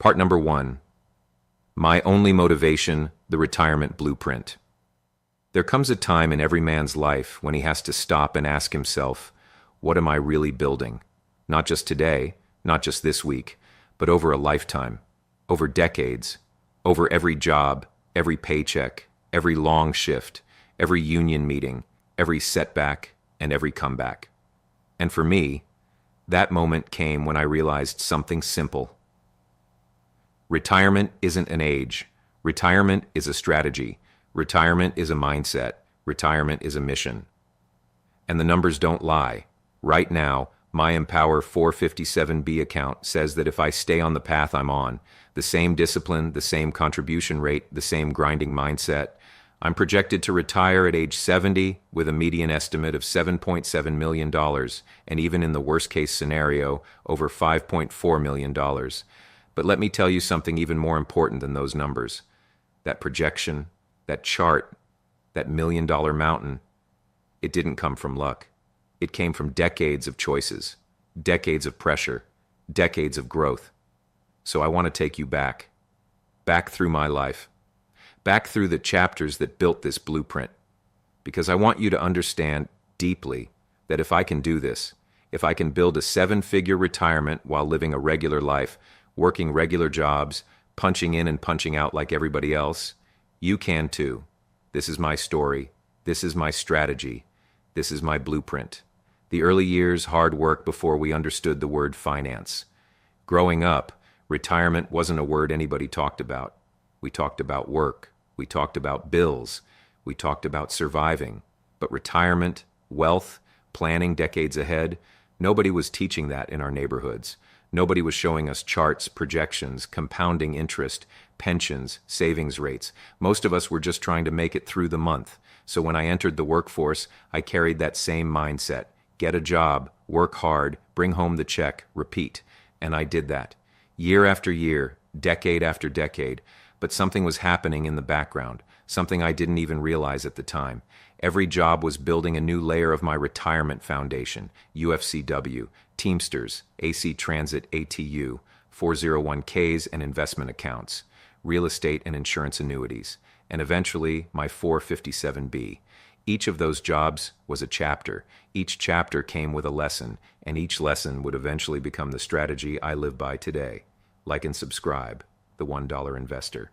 Part number 1. My only motivation, the retirement blueprint. There comes a time in every man's life when he has to stop and ask himself, what am I really building? Not just today, not just this week, but over a lifetime, over decades, over every job, every paycheck, every long shift, every union meeting, every setback, and every comeback. And for me, that moment came when I realized something simple. Retirement isn't an age. Retirement is a strategy. Retirement is a mindset. Retirement is a mission. And the numbers don't lie. Right now, my Empower 457B account says that if I stay on the path I'm on, the same discipline, the same contribution rate, the same grinding mindset, I'm projected to retire at age 70 with a median estimate of $7.7 million, and even in the worst-case scenario, over $5.4 million. But let me tell you something even more important than those numbers. That projection, that chart, that million-dollar mountain, it didn't come from luck. It came from decades of choices, decades of pressure, decades of growth. So I want to take you back through my life, back through the chapters that built this blueprint, because I want you to understand deeply that if I can do this, if I can build a 7-figure retirement while living a regular life, working regular jobs, punching in and punching out like everybody else, you can too. This is my story. This is my strategy. This is my blueprint. The early years, hard work before we understood the word finance. Growing up, retirement wasn't a word anybody talked about. We talked about work. We talked about bills. We talked about surviving. But retirement, wealth, planning decades ahead, nobody was teaching that in our neighborhoods. Nobody was showing us charts, projections, compounding interest, pensions, savings rates. Most of us were just trying to make it through the month. So when I entered the workforce, I carried that same mindset. Get a job, work hard, bring home the check, repeat. And I did that. Year after year, decade after decade. But something was happening in the background, something I didn't even realize at the time. Every job was building a new layer of my retirement foundation, UFCW, Teamsters, AC Transit ATU, 401ks and investment accounts, real estate and insurance annuities, and eventually my 457B. Each of those jobs was a chapter. Each chapter came with a lesson, and each lesson would eventually become the strategy I live by today. Like and subscribe, the $1 Investor.